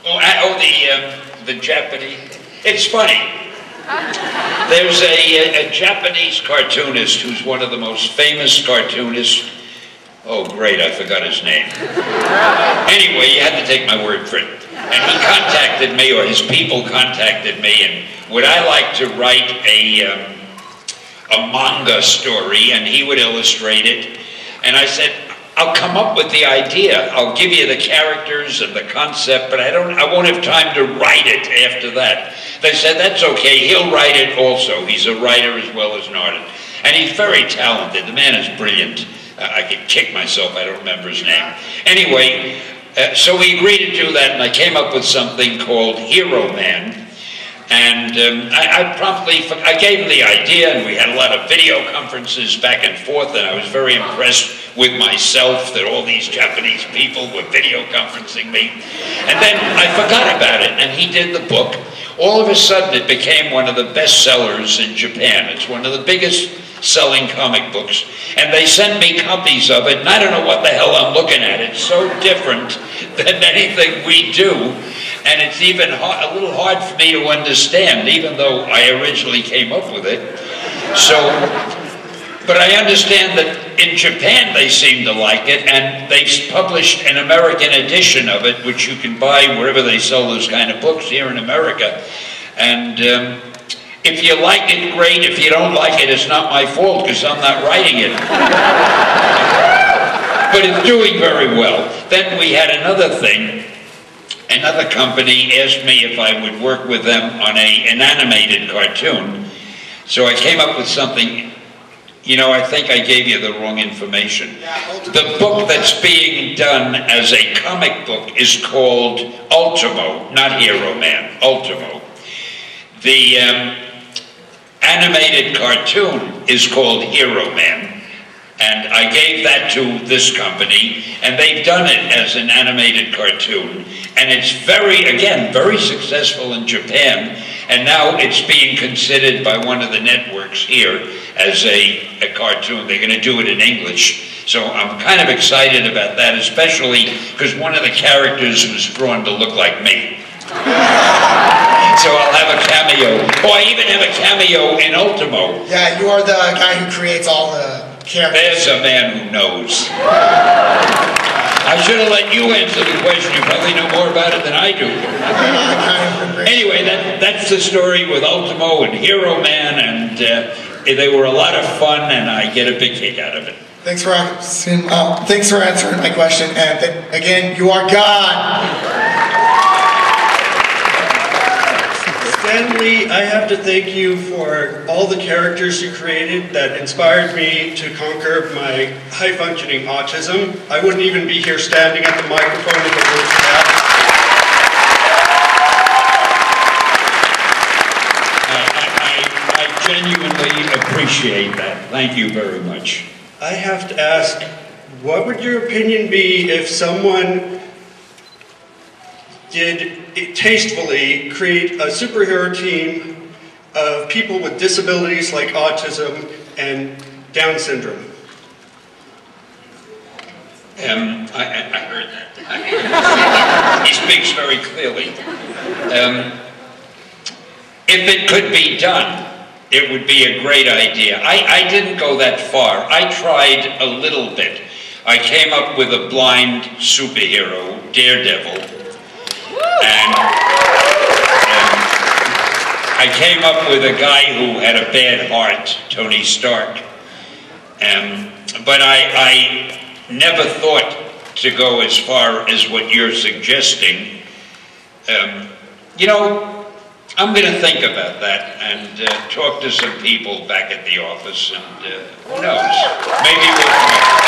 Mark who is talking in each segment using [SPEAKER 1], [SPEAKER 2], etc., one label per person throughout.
[SPEAKER 1] The Japanese. It's funny. There's a Japanese cartoonist who's one of the most famous cartoonists. Oh, great, I forgot his name. Anyway, you had to take my word for it. And he contacted me, or his people contacted me, and would I like to write a manga story, and he would illustrate it. And I said, I'll come up with the idea. I'll give you the characters and the concept, but I won't have time to write it after that. They said, that's okay, he'll write it also. He's a writer as well as an artist. And he's very talented. The man is brilliant. I could kick myself, I don't remember his name. Anyway, so we agreed to do that, and I came up with something called Hero Man. And I gave him the idea, and we had a lot of video conferences back and forth, and I was very impressed with myself that all these Japanese people were video conferencing me. And then I forgot about it, and he did the book. All of a sudden, it became one of the best sellers in Japan. It's one of the biggest selling comic books. And they sent me copies of it, and I don't know what the hell I'm looking at. It's so different than anything we do. And it's even a little hard for me to understand, even though I originally came up with it. So, but I understand that in Japan they seem to like it, and they've published an American edition of it, which you can buy wherever they sell those kind of books here in America. And if you like it, great. If you don't like it, it's not my fault, because I'm not writing it. But it's doing very well. Then we had another thing. Another company asked me if I would work with them on an animated cartoon. So I came up with something. You know, I think I gave you the wrong information. The book that's being done as a comic book is called Ultimo, not Hero Man, Ultimo. The animated cartoon is called Hero Man. And I gave that to this company, and they've done it as an animated cartoon. And it's again, very successful in Japan. And now it's being considered by one of the networks here as a cartoon. They're going to do it in English. So I'm kind of excited about that, especially because one of the characters was drawn to look like me. So I'll have a cameo. Oh, I even have a cameo in Ultimo.
[SPEAKER 2] Yeah, you are the guy who creates all the characters.
[SPEAKER 1] There's a man who knows. I should have let you answer the question. You probably know more about it than I do. Anyway, that's the story with Ultimo and Hero Man, and they were a lot of fun, and I get a big kick out of it.
[SPEAKER 2] Thanks for answering my question, and again, you are God.
[SPEAKER 3] Stanley, I have to thank you for all the characters you created that inspired me to conquer my high-functioning autism. I wouldn't even be here standing at the microphone if it weren't for that.
[SPEAKER 1] I genuinely appreciate that. Thank you very much.
[SPEAKER 3] I have to ask, what would your opinion be if someone did tastefully create a superhero team of people with disabilities like autism and Down syndrome?
[SPEAKER 1] I heard that. He speaks very clearly. If it could be done, it would be a great idea. I didn't go that far. I tried a little bit. I came up with a blind superhero, Daredevil. And I came up with a guy who had a bad heart, Tony Stark. But I never thought to go as far as what you're suggesting. You know, I'm going to think about that and talk to some people back at the office, and who knows, maybe we'll come up.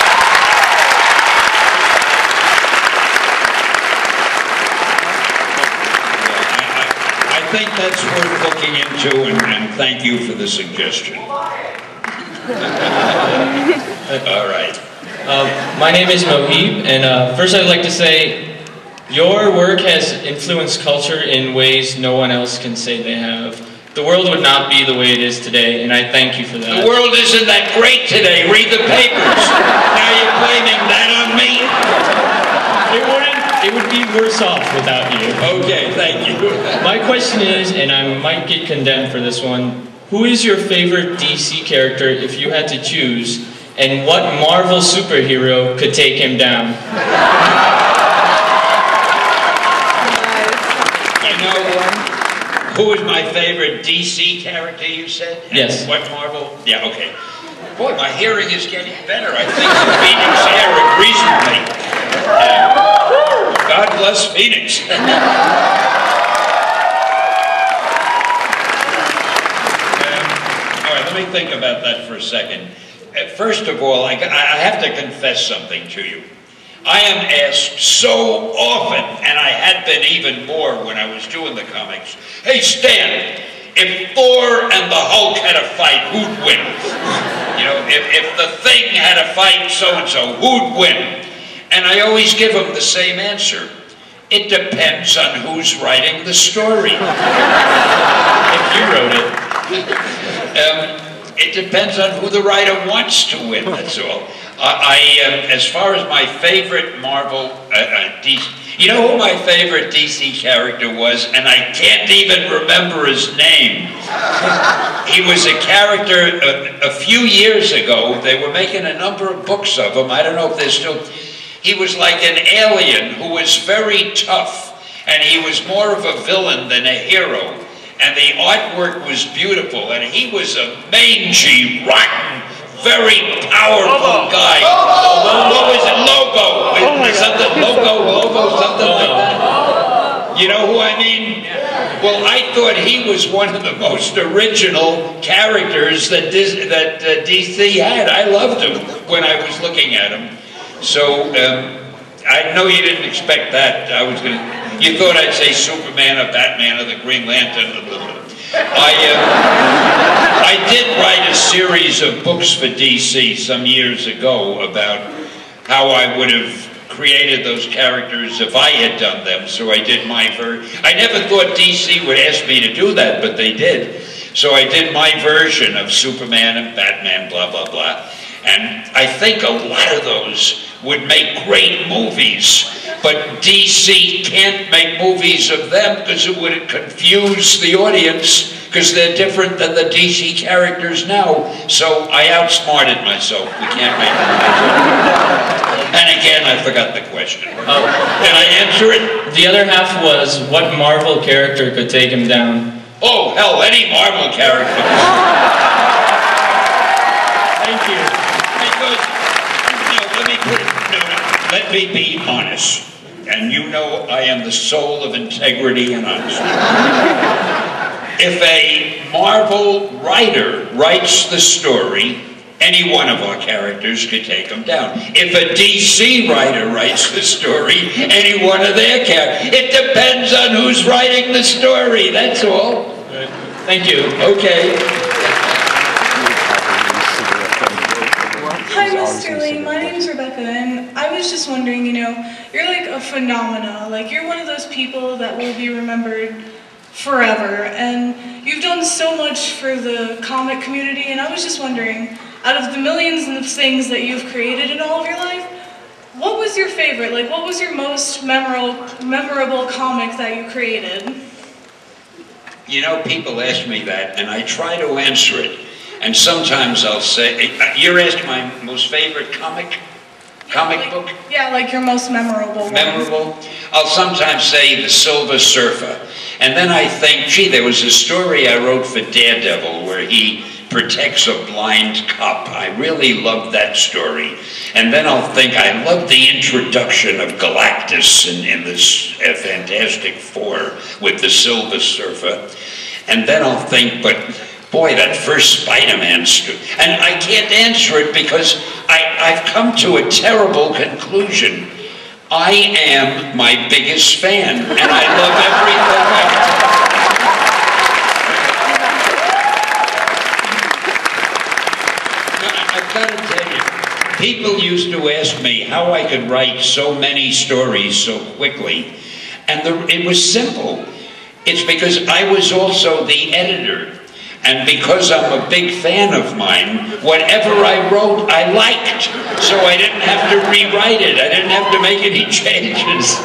[SPEAKER 1] I think that's worth looking into, and thank you for the suggestion. All right.
[SPEAKER 4] My name is Mohib, and first I'd like to say your work has influenced culture in ways no one else can say they have. The world would not be the way it is today, and I thank you for that.
[SPEAKER 1] The world isn't that great today. Read the papers. Now you're blaming that on me? It wouldn't
[SPEAKER 4] It would be worse off without you.
[SPEAKER 1] Okay, thank you.
[SPEAKER 4] My question is, and I might get condemned for this one, who is your favorite DC character if you had to choose, and what Marvel superhero could take him down?
[SPEAKER 1] Who is my favorite DC character, you said?
[SPEAKER 4] Yes.
[SPEAKER 1] And what Marvel? Yeah, okay. Boy, my hearing is getting better. I think the Phoenix air agrees with me. God bless Phoenix. All right, let me think about that for a second. First of all, I have to confess something to you. I am asked so often, and I had been even more when I was doing the comics, hey Stan, if Thor and the Hulk had a fight, who'd win? You know, if the Thing had a fight, so-and-so, who'd win? And I always give them the same answer. It depends on who's writing the story.
[SPEAKER 4] If you wrote it.
[SPEAKER 1] It depends on who the writer wants to win, that's all. As far as my favorite Marvel, DC, you know who my favorite DC character was? And I can't even remember his name. He was a character, a few years ago, they were making a number of books of him. I don't know if they're still... He was like an alien who was very tough, and he was more of a villain than a hero. And the artwork was beautiful, and he was a mangy, rotten, very powerful guy. What was it? Logo. Something Logo, something like that. You know who I mean? Well, I thought he was one of the most original characters that DC had. I loved him when I was looking at him. So, I know you didn't expect that. You thought I'd say Superman or Batman or the Green Lantern. I did write a series of books for DC some years ago about how I would have created those characters if I had done them, so I did my version. I never thought DC would ask me to do that, but they did. So I did my version of Superman and Batman, blah, blah, blah. And I think a lot of those would make great movies, but DC can't make movies of them because it would confuse the audience because they're different than the DC characters now. So I outsmarted myself. We can't make movies. And again, I forgot the question. Did I answer it?
[SPEAKER 4] The other half was, what Marvel character could take him down?
[SPEAKER 1] Oh, hell, any Marvel character.
[SPEAKER 4] Thank you.
[SPEAKER 1] Let me be honest, and you know I am the soul of integrity and honesty. If a Marvel writer writes the story, any one of our characters could take them down. If a DC writer writes the story, any one of their characters. It depends on who's writing the story, that's all.
[SPEAKER 4] Thank you.
[SPEAKER 1] Okay.
[SPEAKER 5] Hi, Mr. Lee. My name's Rebecca, and I was just wondering, you know, you're like a phenomena. Like, you're one of those people that will be remembered forever, and you've done so much for the comic community, and I was just wondering, out of the millions of things that you've created in all of your life, what was your favorite? Like, what was your most memorable comic that you created?
[SPEAKER 1] You know, people ask me that, and I try to answer it. And sometimes I'll say, you're asking my most favorite comic book?
[SPEAKER 5] Yeah, like your most memorable
[SPEAKER 1] Memorable? I'll sometimes say The Silver Surfer. And then I think, gee, there was a story I wrote for Daredevil where he protects a blind cop. I really loved that story. And then I'll think, I love the introduction of Galactus in this Fantastic Four with the Silver Surfer. And then I'll think, but boy, that first Spider-Man story. And I can't answer it because I've come to a terrible conclusion. I am my biggest fan, and I love everything. I've got to tell you, people used to ask me how I could write so many stories so quickly, and it was simple. It's because I was also the editor. And because I'm a big fan of mine, whatever I wrote, I liked. So I didn't have to rewrite it. I didn't have to make any changes.